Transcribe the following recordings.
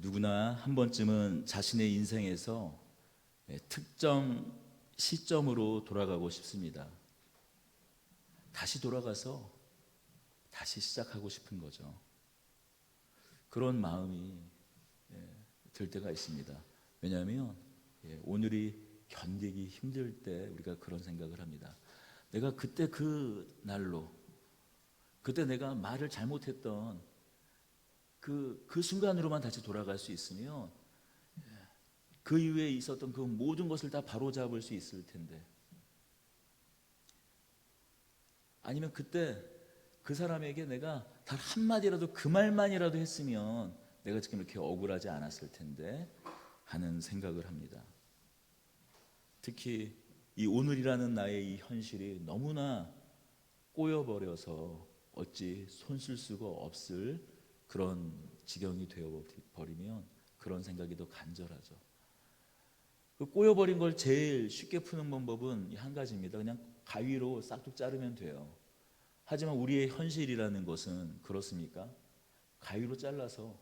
누구나 한 번쯤은 자신의 인생에서 특정 시점으로 돌아가고 싶습니다. 다시 돌아가서 다시 시작하고 싶은 거죠. 그런 마음이 들 때가 있습니다. 왜냐하면 오늘이 견디기 힘들 때 우리가 그런 생각을 합니다. 내가 그때 그 날로, 그때 내가 말을 잘못했던 그 순간으로만 다시 돌아갈 수 있으면 그 이후에 있었던 그 모든 것을 다 바로잡을 수 있을 텐데, 아니면 그때 그 사람에게 내가 단 한마디라도 그 말만이라도 했으면 내가 지금 이렇게 억울하지 않았을 텐데 하는 생각을 합니다. 특히 이 오늘이라는 나의 이 현실이 너무나 꼬여버려서 어찌 손쓸 수가 없을 그런 지경이 되어버리면 그런 생각이 더 간절하죠. 그 꼬여버린 걸 제일 쉽게 푸는 방법은 한 가지입니다. 그냥 가위로 싹둑 자르면 돼요. 하지만 우리의 현실이라는 것은 그렇습니까? 가위로 잘라서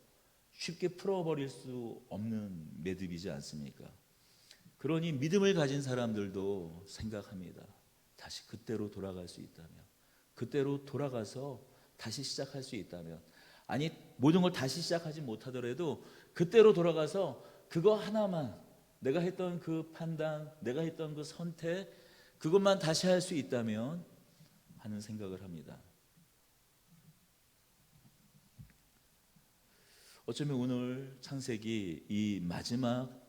쉽게 풀어버릴 수 없는 매듭이지 않습니까? 그러니 믿음을 가진 사람들도 생각합니다. 다시 그때로 돌아갈 수 있다면, 그때로 돌아가서 다시 시작할 수 있다면, 아니 모든 걸 다시 시작하지 못하더라도 그때로 돌아가서 그거 하나만, 내가 했던 그 판단, 내가 했던 그 선택, 그것만 다시 할 수 있다면 하는 생각을 합니다. 어쩌면 오늘 창세기 이 마지막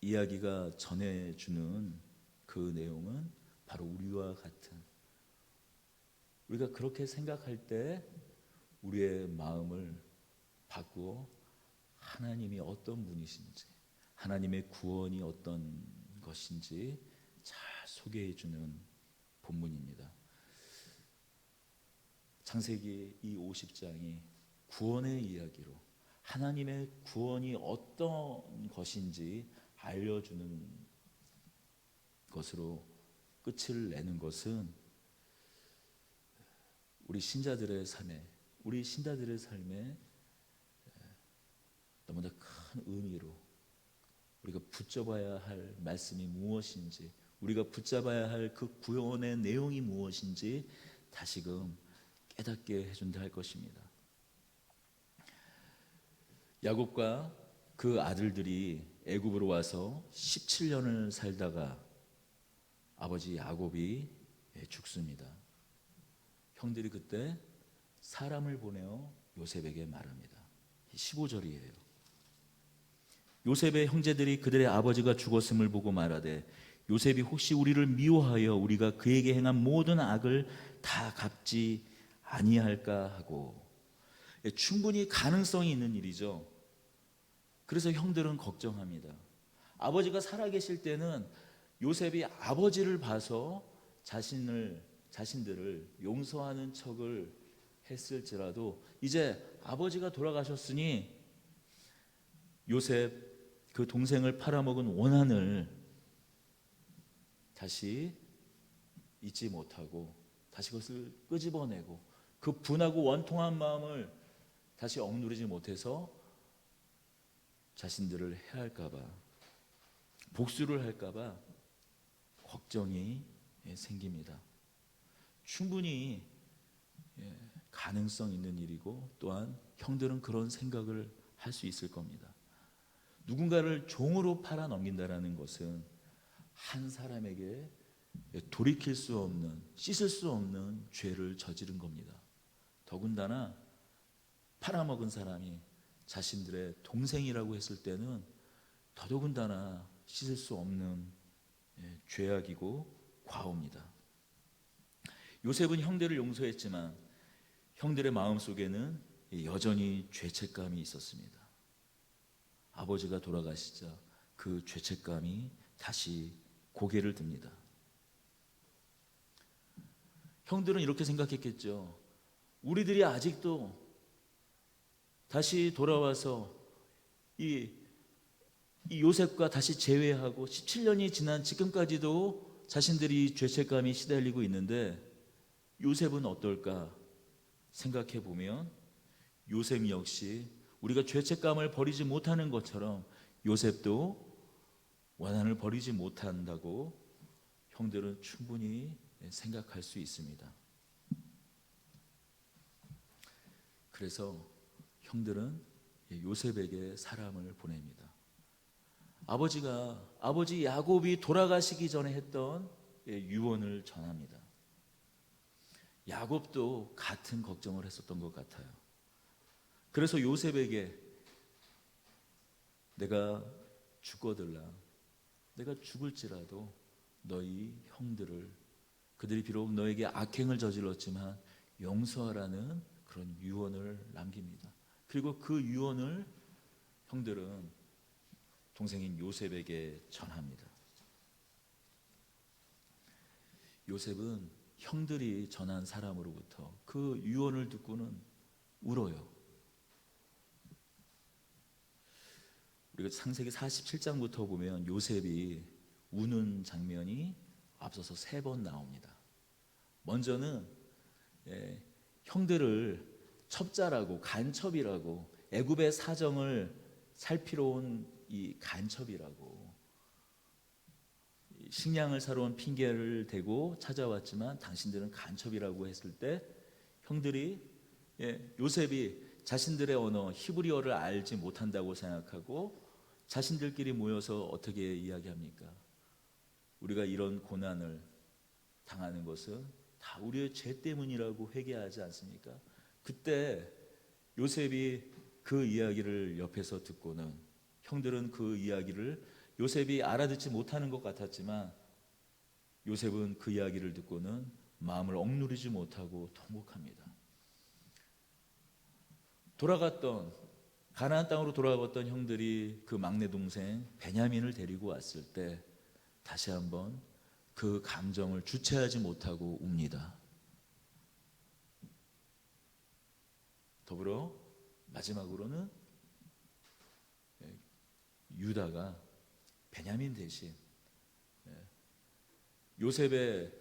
이야기가 전해주는 그 내용은 바로 우리와 같은, 우리가 그렇게 생각할 때 우리의 마음을 바꾸어 하나님이 어떤 분이신지, 하나님의 구원이 어떤 것인지 잘 소개해주는 본문입니다. 창세기 이 50장이 구원의 이야기로 하나님의 구원이 어떤 것인지 알려주는 것으로 끝을 내는 것은 우리 신자들의 삶에 너무나 큰 의미로 우리가 붙잡아야 할 말씀이 무엇인지, 우리가 붙잡아야 할 그 구원의 내용이 무엇인지 다시금 깨닫게 해준다 할 것입니다. 야곱과 그 아들들이 애굽으로 와서 17년을 살다가 아버지 야곱이 죽습니다. 형들이 그때 사람을 보내어 요셉에게 말합니다. 15절이에요. 요셉의 형제들이 그들의 아버지가 죽었음을 보고 말하되 요셉이 혹시 우리를 미워하여 우리가 그에게 행한 모든 악을 다 갚지 아니할까 하고, 충분히 가능성이 있는 일이죠. 그래서 형들은 걱정합니다. 아버지가 살아계실 때는 요셉이 아버지를 봐서 자신들을 용서하는 척을 했을지라도 이제 아버지가 돌아가셨으니 요셉 그 동생을 팔아먹은 원한을 다시 잊지 못하고 다시 그것을 끄집어내고 그 분하고 원통한 마음을 다시 억누르지 못해서 자신들을 해할까봐, 복수를 할까봐 걱정이 생깁니다. 충분히 가능성 있는 일이고 또한 형들은 그런 생각을 할 수 있을 겁니다. 누군가를 종으로 팔아 넘긴다는 것은 한 사람에게 돌이킬 수 없는, 씻을 수 없는 죄를 저지른 겁니다. 더군다나 팔아먹은 사람이 자신들의 동생이라고 했을 때는 더더군다나 씻을 수 없는 죄악이고 과오입니다. 요셉은 형들을 용서했지만 형들의 마음속에는 여전히 죄책감이 있었습니다. 아버지가 돌아가시자 그 죄책감이 다시 고개를 듭니다. 형들은 이렇게 생각했겠죠. 우리들이 아직도 다시 돌아와서 이 요셉과 다시 재회하고 17년이 지난 지금까지도 자신들이 죄책감이 시달리고 있는데 요셉은 어떨까 생각해 보면 요셉 역시 우리가 죄책감을 버리지 못하는 것처럼 요셉도 원한을 버리지 못한다고 형들은 충분히 생각할 수 있습니다. 그래서 형들은 요셉에게 사람을 보냅니다. 아버지 야곱이 돌아가시기 전에 했던 유언을 전합니다. 야곱도 같은 걱정을 했었던 것 같아요. 그래서 요셉에게 내가 죽거들라, 내가 죽을지라도 너희 형들을, 그들이 비록 너에게 악행을 저질렀지만 용서하라는 그런 유언을 남깁니다. 그리고 그 유언을 형들은 동생인 요셉에게 전합니다. 요셉은 형들이 전한 사람으로부터 그 유언을 듣고는 울어요. 우리가 창세기 47장부터 보면 요셉이 우는 장면이 앞서서 3번 나옵니다. 먼저는 형들을 첩자라고, 간첩이라고, 애굽의 사정을 살피러 온 이 간첩이라고, 식량을 사러 온 핑계를 대고 찾아왔지만 당신들은 간첩이라고 했을 때 형들이 요셉이 자신들의 언어 히브리어를 알지 못한다고 생각하고 자신들끼리 모여서 어떻게 이야기합니까? 우리가 이런 고난을 당하는 것은 다 우리의 죄 때문이라고 회개하지 않습니까? 그때 요셉이 그 이야기를 옆에서 듣고는, 형들은 그 이야기를 요셉이 알아듣지 못하는 것 같았지만 요셉은 그 이야기를 듣고는 마음을 억누르지 못하고 통곡합니다. 가나안 땅으로 돌아갔던 형들이 그 막내 동생 베냐민을 데리고 왔을 때 다시 한번 그 감정을 주체하지 못하고 웁니다. 더불어 마지막으로는 유다가 베냐민 대신 요셉의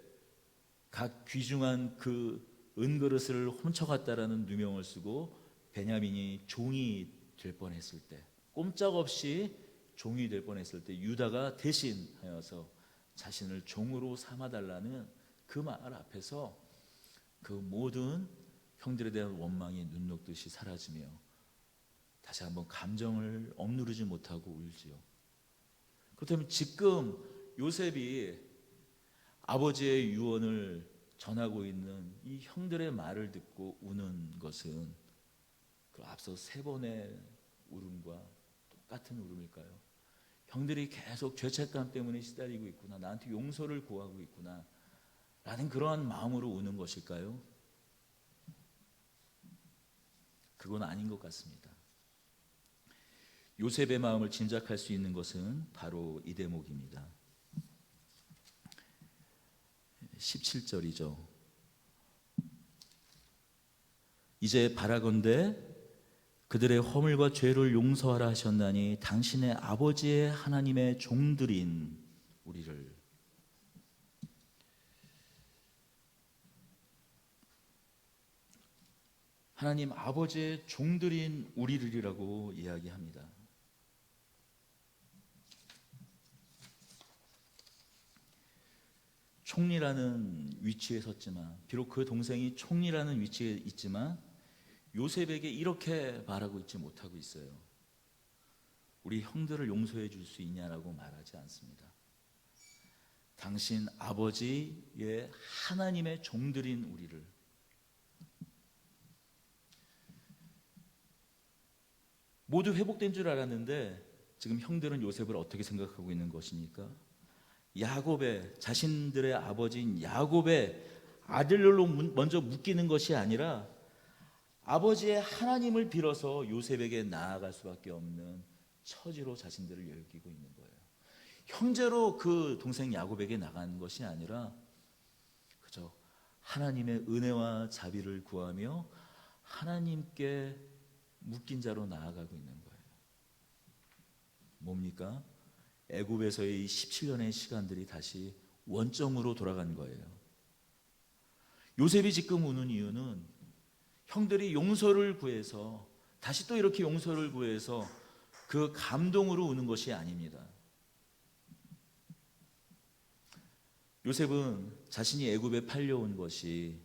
각 귀중한 그 은그릇을 훔쳐갔다라는 누명을 쓰고 베냐민이 종이 될 뻔했을 때, 꼼짝없이 종이 될 뻔했을 때 유다가 대신하여서 자신을 종으로 삼아달라는 그 말 앞에서 그 모든 형들에 대한 원망이 눈 녹듯이 사라지며 다시 한번 감정을 억누르지 못하고 울지요. 그렇다면 지금 요셉이 아버지의 유언을 전하고 있는 이 형들의 말을 듣고 우는 것은 그 앞서 3번의 울음과 똑같은 울음일까요? 형들이 계속 죄책감 때문에 시달리고 있구나, 나한테 용서를 구하고 있구나 라는 그러한 마음으로 우는 것일까요? 그건 아닌 것 같습니다. 요셉의 마음을 짐작할 수 있는 것은 바로 이 대목입니다. 17절이죠. 이제 바라건대 그들의 허물과 죄를 용서하라 하셨나니 당신의 아버지의 하나님의 종들인 우리를. 하나님 아버지의 종들인 우리를이라고 이야기합니다. 총리라는 위치에 섰지만, 비록 그 동생이 총리라는 위치에 있지만 요셉에게 이렇게 말하고 있지 못하고 있어요. 우리 형들을 용서해 줄 수 있냐라고 말하지 않습니다. 당신 아버지의 하나님의 종들인 우리를. 모두 회복된 줄 알았는데 지금 형들은 요셉을 어떻게 생각하고 있는 것입니까? 야곱의, 자신들의 아버지인 야곱의 아들로 먼저 묶이는 것이 아니라 아버지의 하나님을 빌어서 요셉에게 나아갈 수밖에 없는 처지로 자신들을 여기고 있는 거예요. 형제로 그 동생 야곱에게 나간 것이 아니라 그저 하나님의 은혜와 자비를 구하며 하나님께 묶인 자로 나아가고 있는 거예요. 뭡니까? 애굽에서의 17년의 시간들이 다시 원점으로 돌아간 거예요. 요셉이 지금 우는 이유는 형들이 용서를 구해서 다시 또 이렇게 용서를 구해서 그 감동으로 우는 것이 아닙니다. 요셉은 자신이 애굽에 팔려온 것이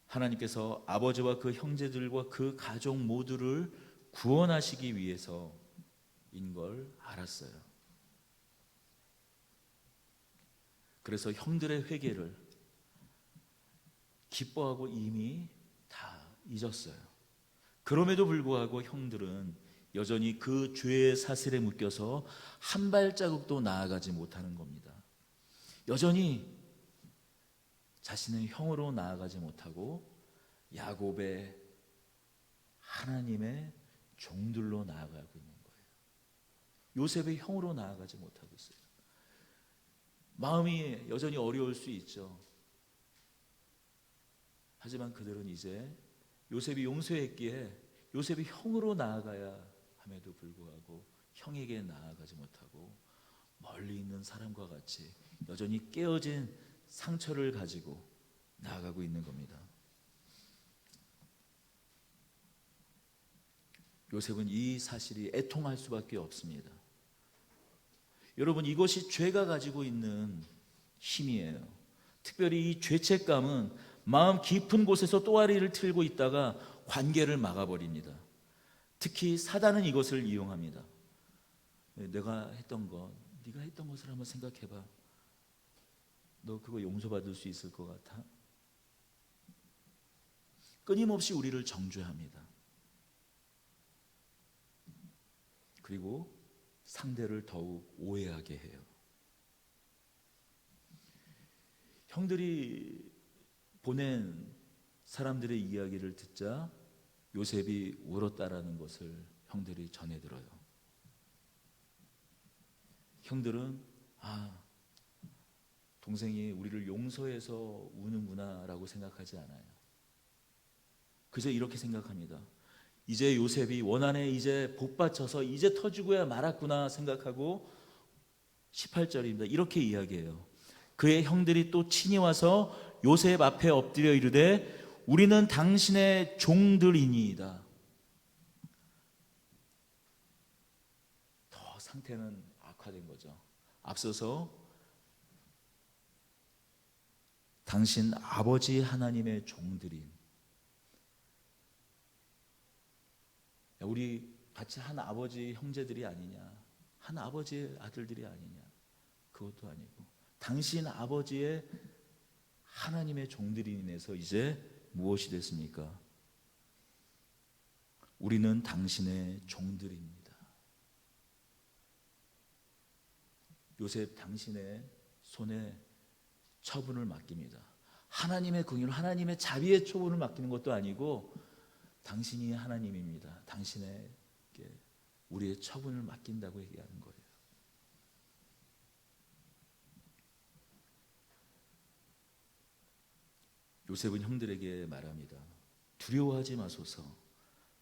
하나님께서 아버지와 그 형제들과 그 가족 모두를 구원하시기 위해서인 걸 알았어요. 그래서 형들의 회개를 기뻐하고 이미 다 잊었어요. 그럼에도 불구하고 형들은 여전히 그 죄의 사슬에 묶여서 한 발자국도 나아가지 못하는 겁니다. 여전히 자신의 형으로 나아가지 못하고 야곱의 하나님의 종들로 나아가고 있는 거예요. 요셉의 형으로 나아가지 못하고 있어요. 마음이 여전히 어려울 수 있죠. 하지만 그들은 이제 요셉이 용서했기에 요셉이 형으로 나아가야 함에도 불구하고 형에게 나아가지 못하고 멀리 있는 사람과 같이 여전히 깨어진 상처를 가지고 나아가고 있는 겁니다. 요셉은 이 사실이 애통할 수밖에 없습니다. 여러분, 이것이 죄가 가지고 있는 힘이에요. 특별히 이 죄책감은 마음 깊은 곳에서 또아리를 틀고 있다가 관계를 막아버립니다. 특히 사단은 이것을 이용합니다. 내가 했던 것, 네가 했던 것을 한번 생각해봐. 너 그거 용서받을 수 있을 것 같아? 끊임없이 우리를 정죄합니다. 그리고 상대를 더욱 오해하게 해요. 형들이 보낸 사람들의 이야기를 듣자 요셉이 울었다라는 것을 형들이 전해 들어요. 형들은 동생이 우리를 용서해서 우는구나 라고 생각하지 않아요. 그저 이렇게 생각합니다. 이제 요셉이 원한에 이제 복받쳐서 이제 터지고야 말았구나 생각하고 18절입니다. 이렇게 이야기해요. 그의 형들이 또 친히 와서 요셉 앞에 엎드려 이르되 우리는 당신의 종들이니이다. 더 상태는 악화된 거죠. 앞서서 당신 아버지 하나님의 종들인, 우리 같이 한 아버지 형제들이 아니냐, 한 아버지의 아들들이 아니냐, 그것도 아니고 당신 아버지의 하나님의 종들이 인해서 이제 무엇이 됐습니까? 우리는 당신의 종들입니다. 요셉 당신의 손에 처분을 맡깁니다. 하나님의 긍휼, 하나님의 자비의 처분을 맡기는 것도 아니고 당신이 하나님입니다. 당신에게 우리의 처분을 맡긴다고 얘기하는 거예요. 요셉은 형들에게 말합니다. 두려워하지 마소서.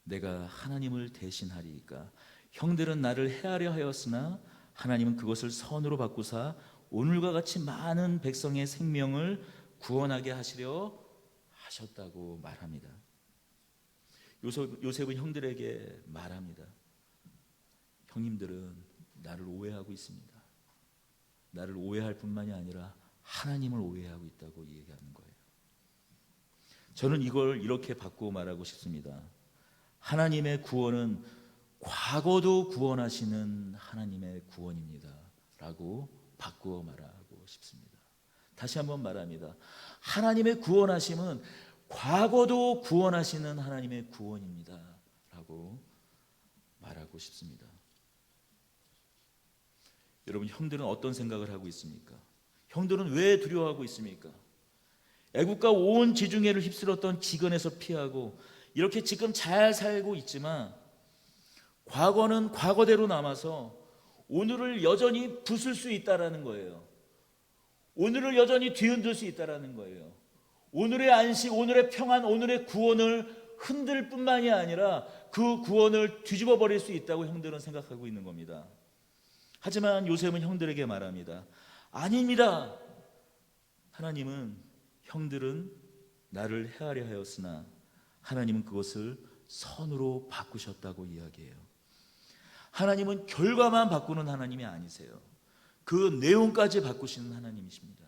내가 하나님을 대신하리이까. 형들은 나를 해하려 하였으나 하나님은 그것을 선으로 바꾸사 오늘과 같이 많은 백성의 생명을 구원하게 하시려 하셨다고 말합니다. 요셉은 형들에게 말합니다. 형님들은 나를 오해하고 있습니다. 나를 오해할 뿐만이 아니라 하나님을 오해하고 있다고 얘기하는 거예요. 저는 이걸 이렇게 바꾸어 말하고 싶습니다. 하나님의 구원은 과거도 구원하시는 하나님의 구원입니다 라고 바꾸어 말하고 싶습니다. 다시 한번 말합니다. 하나님의 구원하심은 과거도 구원하시는 하나님의 구원입니다 라고 말하고 싶습니다. 여러분, 형들은 어떤 생각을 하고 있습니까? 형들은 왜 두려워하고 있습니까? 애국과 온 지중해를 휩쓸었던 지근에서 피하고 이렇게 지금 잘 살고 있지만 과거는 과거대로 남아서 오늘을 여전히 부술 수 있다라는 거예요. 오늘을 여전히 뒤흔들 수 있다라는 거예요. 오늘의 안식, 오늘의 평안, 오늘의 구원을 흔들 뿐만이 아니라 그 구원을 뒤집어 버릴 수 있다고 형들은 생각하고 있는 겁니다. 하지만 요셉은 형들에게 말합니다. 아닙니다. 하나님은 형들은 나를 해하려 하였으나 하나님은 그것을 선으로 바꾸셨다고 이야기해요. 하나님은 결과만 바꾸는 하나님이 아니세요. 그 내용까지 바꾸시는 하나님이십니다.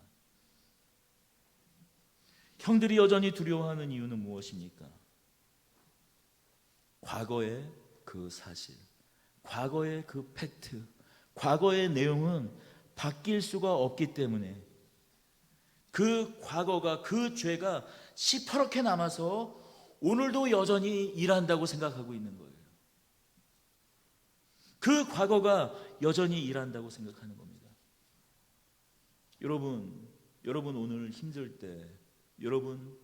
형들이 여전히 두려워하는 이유는 무엇입니까? 과거의 그 사실, 과거의 그 팩트, 과거의 내용은 바뀔 수가 없기 때문에 그 과거가, 그 죄가 시퍼렇게 남아서 오늘도 여전히 일한다고 생각하고 있는 거예요. 그 과거가 여전히 일한다고 생각하는 겁니다. 여러분 오늘 힘들 때, 여러분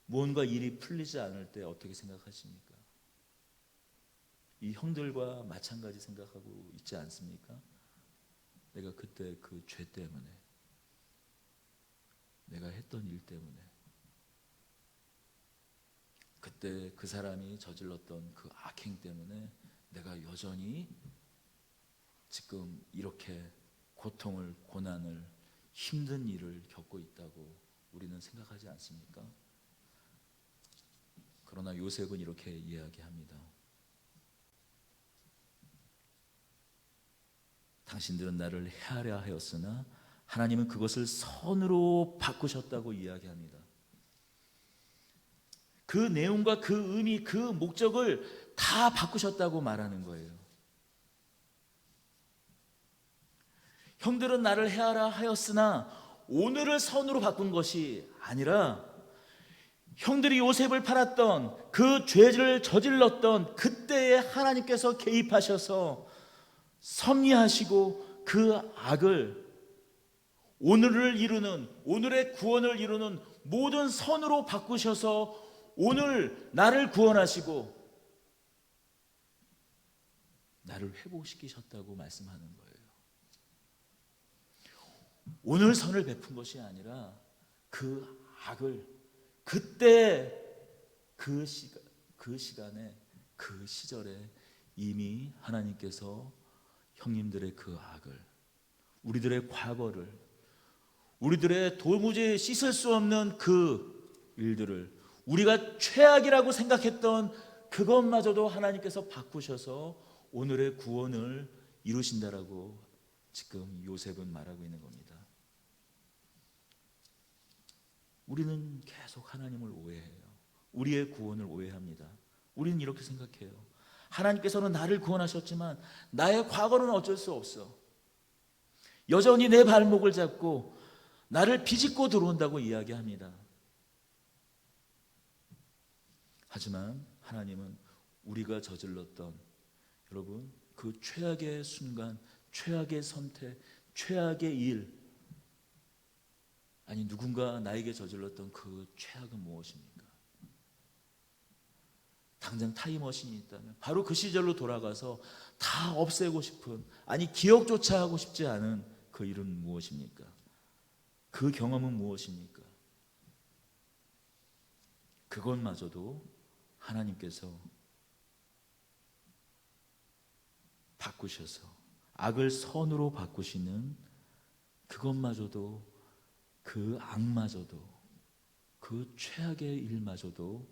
무언가 일이 풀리지 않을 때 어떻게 생각하십니까? 이 형들과 마찬가지 생각하고 있지 않습니까? 내가 그때 그 죄 때문에, 내가 했던 일 때문에, 그때 그 사람이 저질렀던 그 악행 때문에 내가 여전히 지금 이렇게 고통을, 고난을, 힘든 일을 겪고 있다고 우리는 생각하지 않습니까? 그러나 요셉은 이렇게 이야기합니다. 당신들은 나를 해하려 하였으나 하나님은 그것을 선으로 바꾸셨다고 이야기합니다. 그 내용과 그 의미, 그 목적을 다 바꾸셨다고 말하는 거예요. 형들은 나를 해하라 하였으나 오늘을 선으로 바꾼 것이 아니라 형들이 요셉을 팔았던 그 죄를 저질렀던 그때에 하나님께서 개입하셔서 섭리하시고 그 악을 오늘을 이루는, 오늘의 구원을 이루는 모든 선으로 바꾸셔서 오늘 나를 구원하시고 나를 회복시키셨다고 말씀하는 거예요. 오늘 선을 베푼 것이 아니라 그 악을 그때 그 시간에, 그 시절에 이미 하나님께서 형님들의 그 악을, 우리들의 과거를, 우리들의 도무지 씻을 수 없는 그 일들을, 우리가 최악이라고 생각했던 그것마저도 하나님께서 바꾸셔서 오늘의 구원을 이루신다라고 지금 요셉은 말하고 있는 겁니다. 우리는 계속 하나님을 오해해요. 우리의 구원을 오해합니다. 우리는 이렇게 생각해요. 하나님께서는 나를 구원하셨지만 나의 과거는 어쩔 수 없어. 여전히 내 발목을 잡고 나를 비집고 들어온다고 이야기합니다. 하지만 하나님은 우리가 저질렀던, 여러분, 그 최악의 순간, 최악의 선택, 최악의 일, 아니 누군가 나에게 저질렀던 그 최악은 무엇입니까? 당장 타임머신이 있다면 바로 그 시절로 돌아가서 다 없애고 싶은, 아니 기억조차 하고 싶지 않은 그 일은 무엇입니까? 그 경험은 무엇입니까? 그것마저도 하나님께서 바꾸셔서 악을 선으로 바꾸시는 그것마저도, 그 악마저도, 그 최악의 일마저도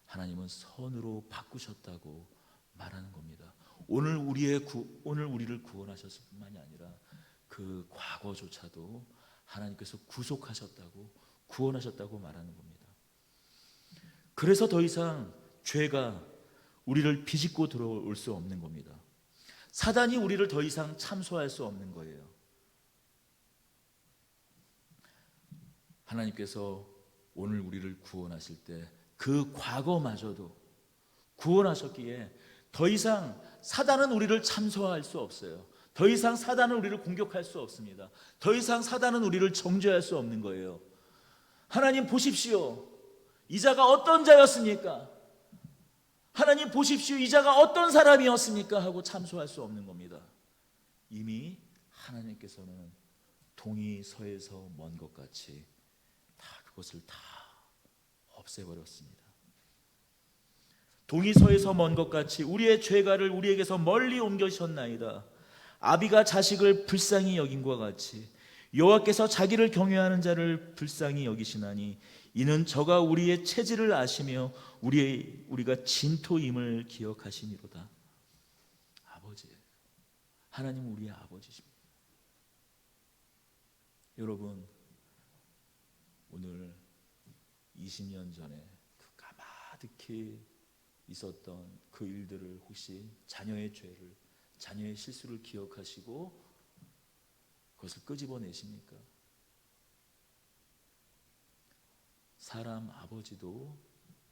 하나님은 선으로 바꾸셨다고 말하는 겁니다. 오늘 우리를 구원하셨을 뿐만이 아니라 그 과거조차도 하나님께서 구속하셨다고, 구원하셨다고 말하는 겁니다. 그래서 더 이상 죄가 우리를 비집고 들어올 수 없는 겁니다. 사단이 우리를 더 이상 참소할 수 없는 거예요. 하나님께서 오늘 우리를 구원하실 때 그 과거마저도 구원하셨기에 더 이상 사단은 우리를 참소할 수 없어요. 더 이상 사단은 우리를 공격할 수 없습니다. 더 이상 사단은 우리를 정죄할 수 없는 거예요. 하나님 보십시오. 이 자가 어떤 자였습니까? 하나님 보십시오. 이 자가 어떤 사람이었습니까? 하고 참소할 수 없는 겁니다. 이미 하나님께서는 동이 서에서 먼 것 같이 다 그것을 다 없애버렸습니다. 동이 서에서 먼 것 같이 우리의 죄가를 우리에게서 멀리 옮겨셨나이다. 아비가 자식을 불쌍히 여김과 같이 여호와께서 자기를 경외하는 자를 불쌍히 여기시나니 이는 저가 우리의 체질을 아시며 우리가 진토임을 기억하시니로다. 아버지, 하나님은 우리의 아버지십니다. 여러분, 오늘 20년 전에 그 까마득히 있었던 그 일들을 혹시 자녀의 죄를, 자녀의 실수를 기억하시고 그것을 끄집어내십니까? 사람 아버지도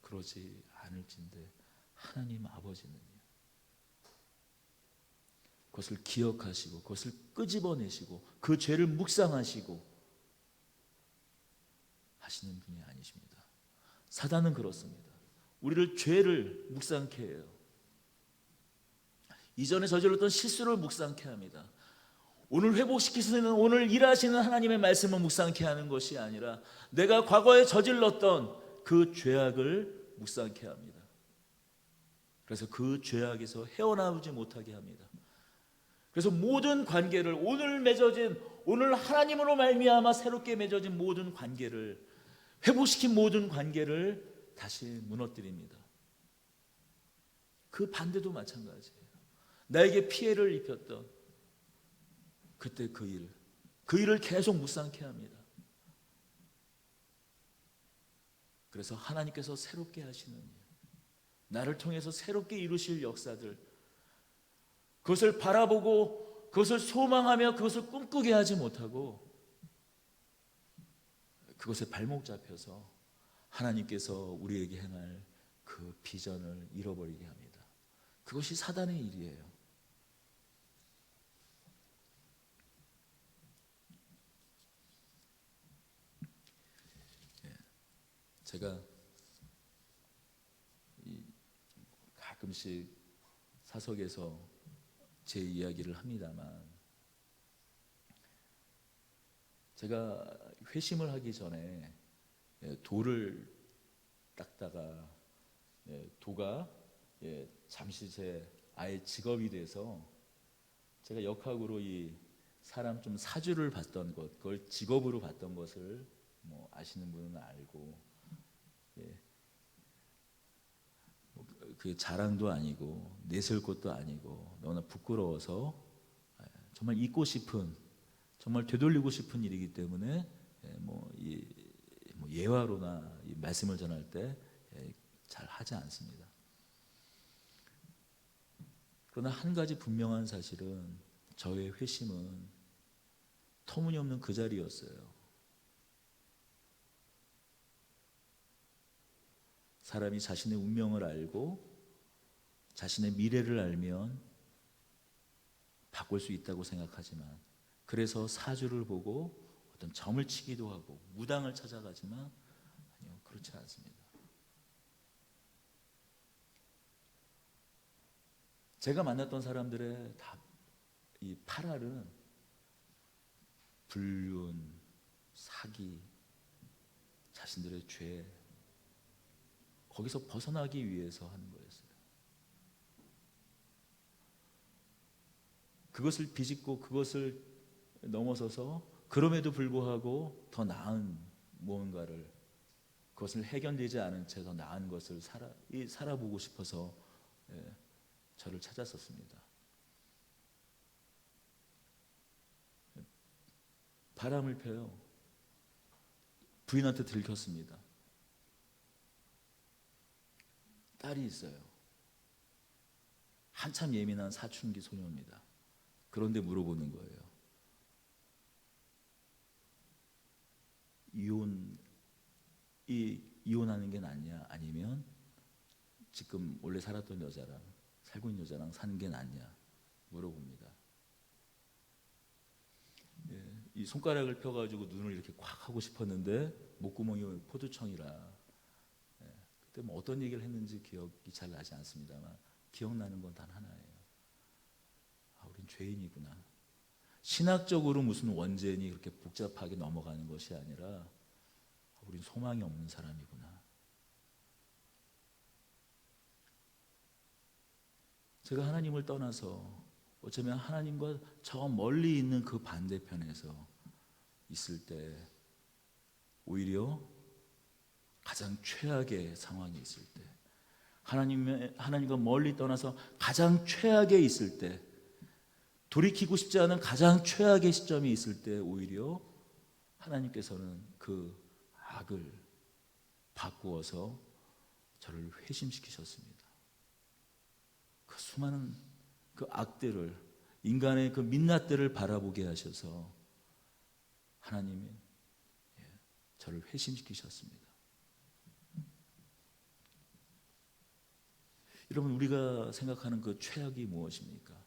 그러지 않을진데 하나님 아버지는요, 그것을 기억하시고 그것을 끄집어내시고 그 죄를 묵상하시고 하시는 분이 아니십니다. 사단은 그렇습니다. 우리를 죄를 묵상케 해요. 이전에 저질렀던 실수를 묵상케 합니다. 오늘 회복시키시는, 오늘 일하시는 하나님의 말씀을 묵상케 하는 것이 아니라 내가 과거에 저질렀던 그 죄악을 묵상케 합니다. 그래서 그 죄악에서 헤어나오지 못하게 합니다. 그래서 모든 관계를, 오늘 하나님으로 말미암아 새롭게 맺어진 모든 관계를, 회복시킨 모든 관계를 다시 무너뜨립니다. 그 반대도 마찬가지예요. 나에게 피해를 입혔던 그때 그 일을 계속 묵상케 합니다. 그래서 하나님께서 새롭게 하시는 일, 나를 통해서 새롭게 이루실 역사들, 그것을 바라보고 그것을 소망하며 그것을 꿈꾸게 하지 못하고 그것에 발목 잡혀서 하나님께서 우리에게 행할 그 비전을 잃어버리게 합니다. 그것이 사단의 일이에요. 제가 가끔씩 사석에서 제 이야기를 합니다만, 제가 회심을 하기 전에 돌을 닦다가 도가 잠시 제 아예 직업이 돼서 제가 역학으로 이 사람 좀 사주를 봤던 것, 그걸 직업으로 봤던 것을 뭐 아시는 분은 알고, 그 자랑도 아니고 내세울 것도 아니고 너무나 부끄러워서 정말 잊고 싶은, 정말 되돌리고 싶은 일이기 때문에 뭐 예화로나 이 말씀을 전할 때 잘 하지 않습니다. 그러나 한 가지 분명한 사실은 저의 회심은 터무니없는 그 자리였어요. 사람이 자신의 운명을 알고 자신의 미래를 알면 바꿀 수 있다고 생각하지만, 그래서 사주를 보고 어떤 점을 치기도 하고 무당을 찾아가지만 아니요, 그렇지 않습니다. 제가 만났던 사람들의 다 이 8알은 불륜, 사기, 자신들의 죄, 거기서 벗어나기 위해서 하는 거였어요. 그것을 비집고 그것을 넘어서서 그럼에도 불구하고 더 나은 무언가를, 그것을 해결되지 않은 채 더 나은 것을 살아보고 싶어서 저를 찾았었습니다. 바람을 펴요. 부인한테 들켰습니다. 딸이 있어요. 한참 예민한 사춘기 소녀입니다. 그런데 물어보는 거예요. 이혼하는 게 낫냐, 아니면 지금 원래 살았던 여자랑, 살고 있는 여자랑 사는 게 낫냐 물어봅니다. 이 손가락을 펴가지고 눈을 이렇게 콱 하고 싶었는데 목구멍이 포도청이라, 그때 뭐 어떤 얘기를 했는지 기억이 잘 나지 않습니다만 기억나는 건 단 하나예요. 우린 죄인이구나. 신학적으로 무슨 원죄니 그렇게 복잡하게 넘어가는 것이 아니라 우린 소망이 없는 사람이구나. 제가 하나님을 떠나서 어쩌면 하나님과 저 멀리 있는 그 반대편에서 있을 때 오히려 가장 최악의 상황이 있을 때, 하나님과 멀리 떠나서 가장 최악에 있을 때, 돌이키고 싶지 않은 가장 최악의 시점이 있을 때 오히려 하나님께서는 그 악을 바꾸어서 저를 회심시키셨습니다. 그 수많은 그 악들을, 인간의 그 민낯들을 바라보게 하셔서 하나님이 저를 회심시키셨습니다. 여러분, 우리가 생각하는 그 최악이 무엇입니까?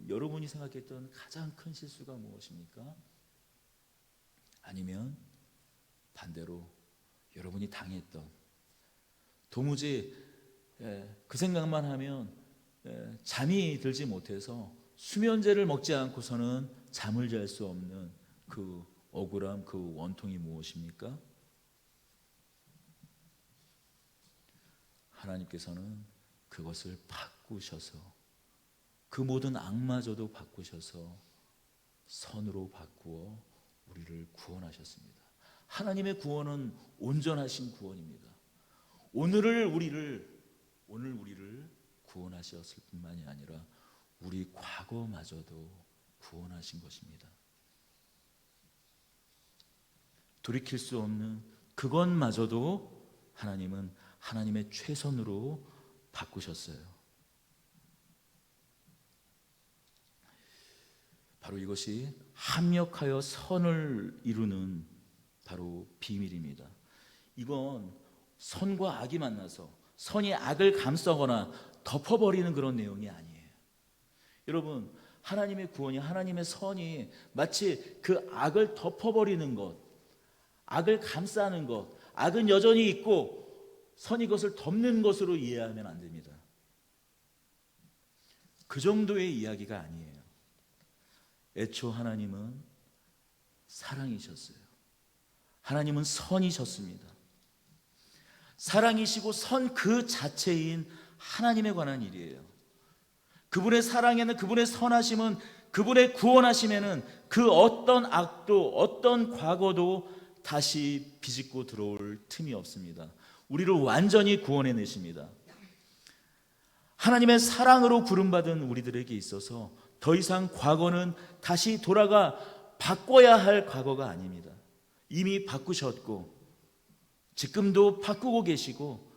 여러분이 생각했던 가장 큰 실수가 무엇입니까? 아니면 반대로 여러분이 당했던, 도무지 그 생각만 하면 잠이 들지 못해서 수면제를 먹지 않고서는 잠을 잘 수 없는 그 억울함, 그 원통이 무엇입니까? 하나님께서는 그것을 바꾸셔서, 그 모든 악마저도 바꾸셔서 선으로 바꾸어 우리를 구원하셨습니다. 하나님의 구원은 온전하신 구원입니다. 오늘 우리를 구원하셨을 뿐만이 아니라 우리 과거마저도 구원하신 것입니다. 돌이킬 수 없는 그것마저도 하나님은 하나님의 최선으로 바꾸셨어요. 바로 이것이 합력하여 선을 이루는 바로 비밀입니다. 이건 선과 악이 만나서 선이 악을 감싸거나 덮어버리는 그런 내용이 아니에요. 여러분, 하나님의 구원이, 하나님의 선이 마치 그 악을 덮어버리는 것, 악을 감싸는 것, 악은 여전히 있고 선이 그것을 덮는 것으로 이해하면 안 됩니다. 그 정도의 이야기가 아니에요. 애초 하나님은 사랑이셨어요. 하나님은 선이셨습니다. 사랑이시고 선 그 자체인 하나님에 관한 일이에요. 그분의 사랑에는, 그분의 선하심은, 그분의 구원하심에는 그 어떤 악도, 어떤 과거도 다시 비집고 들어올 틈이 없습니다. 우리를 완전히 구원해내십니다. 하나님의 사랑으로 부름받은 우리들에게 있어서 더 이상 과거는 다시 돌아가 바꿔야 할 과거가 아닙니다. 이미 바꾸셨고 지금도 바꾸고 계시고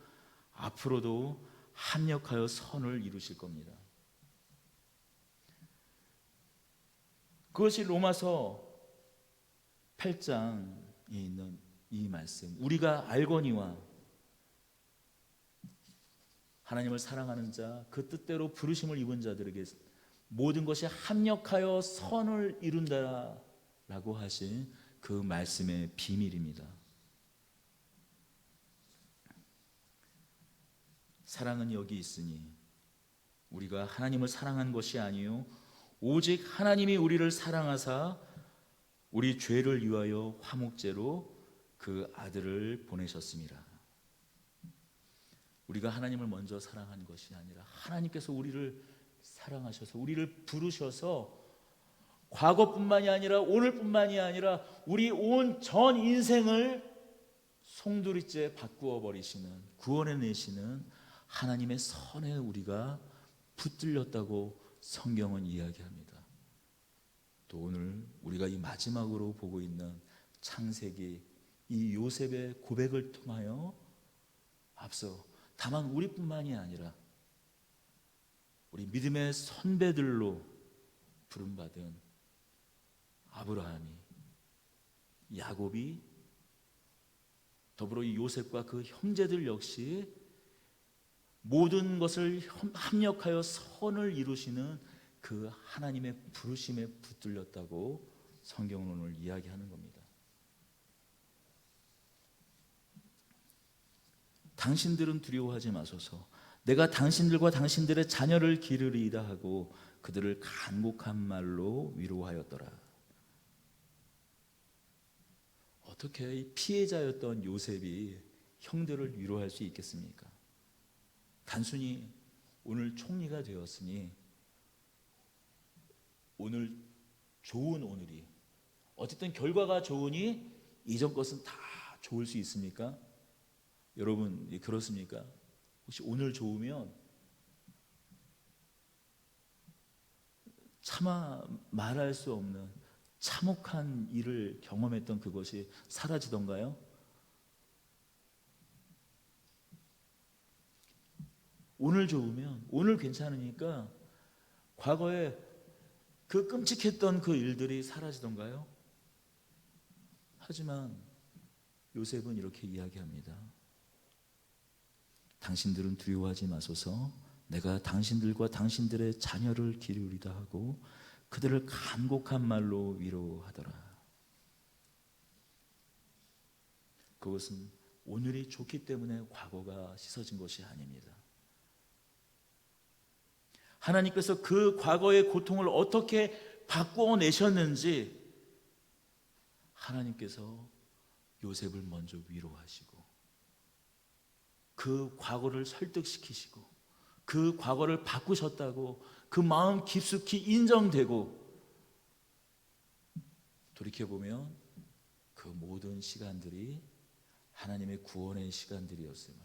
앞으로도 합력하여 선을 이루실 겁니다. 그것이 로마서 8장에 있는 이 말씀, 우리가 알거니와 하나님을 사랑하는 자, 그 뜻대로 부르심을 입은 자들에게 모든 것이 합력하여 선을 이룬다라고 하신 그 말씀의 비밀입니다. 사랑은 여기 있으니 우리가 하나님을 사랑한 것이 아니요 오직 하나님이 우리를 사랑하사 우리 죄를 위하여 화목제로 그 아들을 보내셨습니다. 우리가 하나님을 먼저 사랑한 것이 아니라 하나님께서 우리를 사랑하셔서 우리를 부르셔서 과거뿐만이 아니라 오늘뿐만이 아니라 우리 온 전 인생을 송두리째 바꾸어 버리시는, 구원해내시는 하나님의 선에 우리가 붙들렸다고 성경은 이야기합니다. 또 오늘 우리가 이 마지막으로 보고 있는 창세기, 이 요셉의 고백을 통하여 앞서 다만 우리뿐만이 아니라 우리 믿음의 선배들로 부름받은 아브라함이, 야곱이, 더불어 이 요셉과 그 형제들 역시 모든 것을 합력하여 선을 이루시는 그 하나님의 부르심에 붙들렸다고 성경은 오늘 이야기하는 겁니다. 당신들은 두려워하지 마소서. 내가 당신들과 당신들의 자녀를 기르리이다 하고 그들을 간곡한 말로 위로하였더라. 어떻게 피해자였던 요셉이 형들을 위로할 수 있겠습니까? 단순히 오늘 총리가 되었으니 오늘 좋은 오늘이 어쨌든 결과가 좋으니 이전 것은 다 좋을 수 있습니까? 여러분 그렇습니까? 혹시 오늘 좋으면 차마 말할 수 없는 참혹한 일을 경험했던 그것이 사라지던가요? 오늘 좋으면, 오늘 괜찮으니까 과거에 그 끔찍했던 그 일들이 사라지던가요? 하지만 요셉은 이렇게 이야기합니다. 당신들은 두려워하지 마소서. 내가 당신들과 당신들의 자녀를 기르리다 하고 그들을 간곡한 말로 위로하더라. 그것은 오늘이 좋기 때문에 과거가 씻어진 것이 아닙니다. 하나님께서 그 과거의 고통을 어떻게 바꾸어 내셨는지 하나님께서 요셉을 먼저 위로하시고 그 과거를 설득시키시고 그 과거를 바꾸셨다고 그 마음 깊숙이 인정되고 돌이켜보면 그 모든 시간들이 하나님의 구원의 시간들이었음을,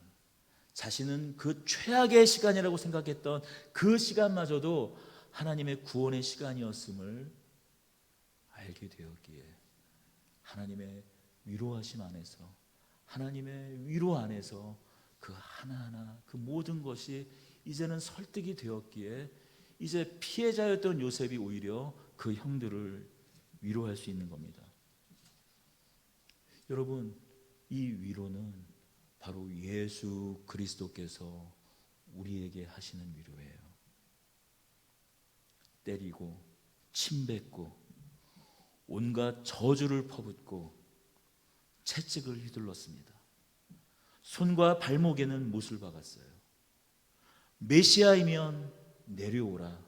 자신은 그 최악의 시간이라고 생각했던 그 시간마저도 하나님의 구원의 시간이었음을 알게 되었기에 하나님의 위로하심 안에서, 하나님의 위로 안에서 그 하나하나 그 모든 것이 이제는 설득이 되었기에 이제 피해자였던 요셉이 오히려 그 형들을 위로할 수 있는 겁니다. 여러분, 이 위로는 바로 예수 그리스도께서 우리에게 하시는 위로예요. 때리고 침뱉고 온갖 저주를 퍼붓고 채찍을 휘둘렀습니다. 손과 발목에는 못을 박았어요. 메시아이면 내려오라.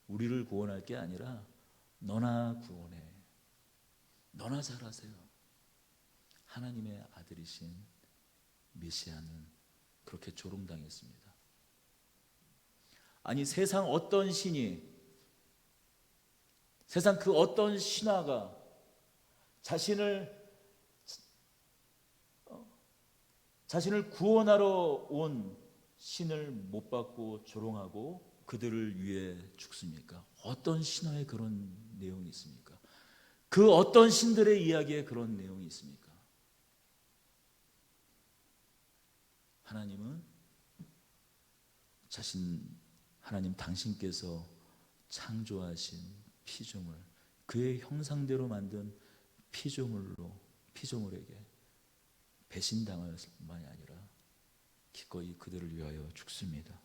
우리를 구원할 게 아니라 너나 구원해. 너나 잘하세요. 하나님의 아들이신 메시아는 그렇게 조롱당했습니다. 아니, 세상 어떤 신이, 세상 그 어떤 신화가 자신을 구원하러 온 신을 못 받고 조롱하고 그들을 위해 죽습니까? 어떤 신화에 그런 내용이 있습니까? 그 어떤 신들의 이야기에 그런 내용이 있습니까? 하나님은 하나님 당신께서 창조하신 피조물, 그의 형상대로 만든 피조물에게 배신당할 뿐만이 아니라 기꺼이 그들을 위하여 죽습니다.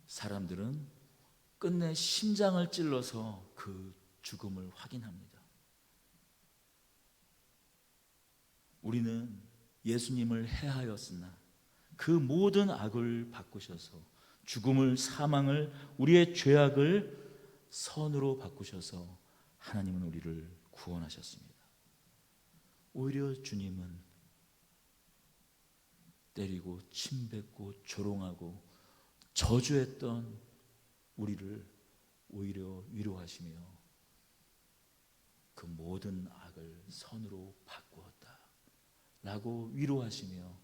사람들은 끝내 심장을 찔러서 그 죽음을 확인합니다. 우리는 예수님을 해하였으나 그 모든 악을 바꾸셔서 죽음을, 사망을, 우리의 죄악을 선으로 바꾸셔서 하나님은 우리를 구원하셨습니다. 오히려 주님은 때리고 침뱉고 조롱하고 저주했던 우리를 오히려 위로하시며 그 모든 악을 선으로 바꾸었다 라고 위로하시며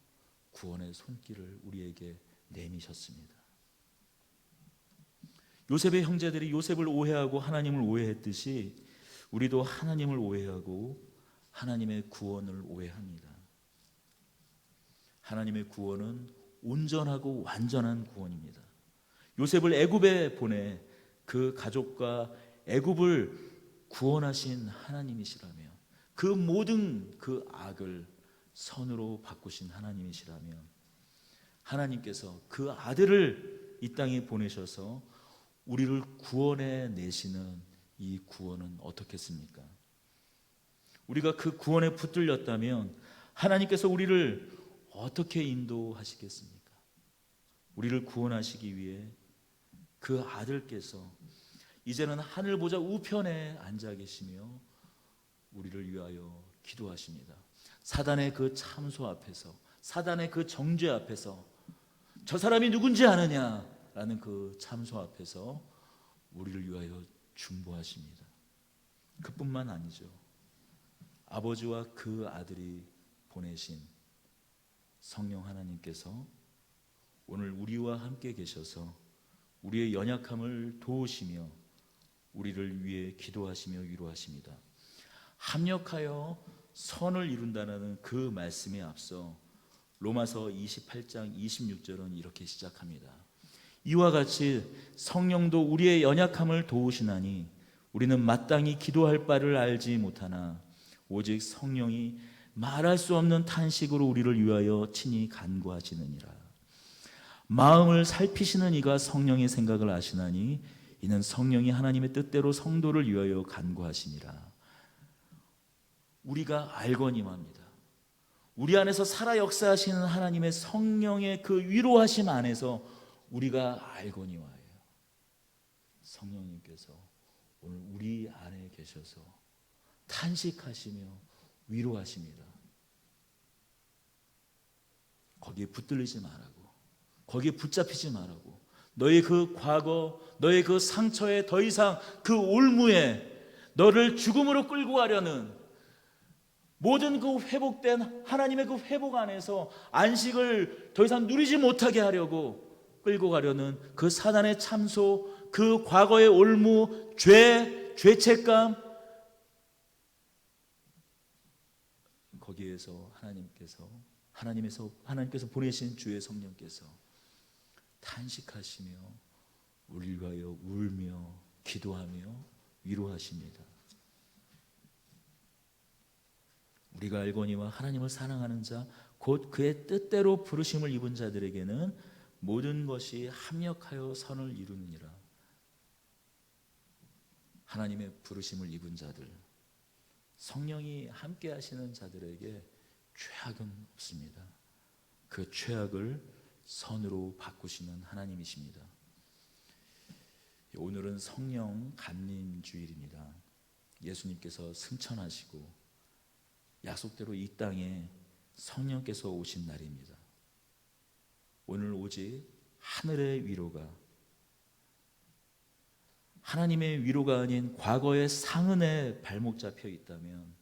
구원의 손길을 우리에게 내미셨습니다. 요셉의 형제들이 요셉을 오해하고 하나님을 오해했듯이 우리도 하나님을 오해하고 하나님의 구원을 오해합니다. 하나님의 구원은 온전하고 완전한 구원입니다. 요셉을 애굽에 보내 그 가족과 애굽을 구원하신 하나님이시라면, 그 모든 그 악을 선으로 바꾸신 하나님이시라면, 하나님께서 그 아들을 이 땅에 보내셔서 우리를 구원해 내시는 이 구원은 어떻겠습니까? 우리가 그 구원에 붙들렸다면 하나님께서 우리를 어떻게 인도하시겠습니까? 우리를 구원하시기 위해 그 아들께서 이제는 하늘 보좌 우편에 앉아 계시며 우리를 위하여 기도하십니다. 사단의 그 참소 앞에서, 사단의 그 정죄 앞에서, 저 사람이 누군지 아느냐라는 그 참소 앞에서 우리를 위하여 중보하십니다. 그뿐만 아니죠. 아버지와 그 아들이 보내신 성령 하나님께서 오늘 우리와 함께 계셔서 우리의 연약함을 도우시며 우리를 위해 기도하시며 위로하십니다. 합력하여 선을 이룬다는 그 말씀에 앞서 로마서 28장 26절은 이렇게 시작합니다. 이와 같이 성령도 우리의 연약함을 도우시나니 우리는 마땅히 기도할 바를 알지 못하나 오직 성령이 말할 수 없는 탄식으로 우리를 위하여 친히 간구하시느니라. 마음을 살피시는 이가 성령의 생각을 아시나니 이는 성령이 하나님의 뜻대로 성도를 위하여 간구하시니라. 우리가 알거니와입니다. 우리 안에서 살아 역사하시는 하나님의 성령의 그 위로하심 안에서 우리가 알거니와예요. 성령님께서 오늘 우리 안에 계셔서 탄식하시며 위로하십니다. 거기에 붙들리지 말라고, 거기에 붙잡히지 말라고, 너의 그 과거, 너의 그 상처에 더 이상 그 올무에 너를 죽음으로 끌고 가려는 모든 그 회복된 하나님의 그 회복 안에서 안식을 더 이상 누리지 못하게 하려고 끌고 가려는 그 사단의 참소, 그 과거의 올무, 죄책감, 거기에서 하나님께서 보내신 주의 성령께서 탄식하시며 우리를 위하여 울며 기도하며 위로하십니다. 우리가 알거니와 하나님을 사랑하는 자 곧 그의 뜻대로 부르심을 입은 자들에게는 모든 것이 합력하여 선을 이루느니라. 하나님의 부르심을 입은 자들, 성령이 함께 하시는 자들에게 죄악은 없습니다. 그 죄악을 선으로 바꾸시는 하나님이십니다. 오늘은 성령 감림 주일입니다. 예수님께서 승천하시고 약속대로 이 땅에 성령께서 오신 날입니다. 오늘 오직 하늘의 위로가, 하나님의 위로가 아닌 과거의 상흔에 발목 잡혀 있다면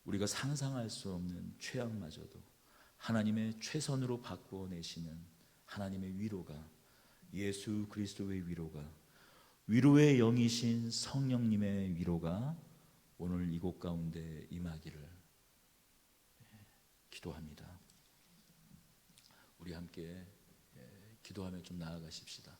우리가 상상할 수 없는 죄악마저도 하나님의 최선으로 바꿔내시는 하나님의 위로가, 예수 그리스도의 위로가, 위로의 영이신 성령님의 위로가 오늘 이곳 가운데 임하기를 기도합니다. 우리 함께 기도하며 좀 나아가십시다.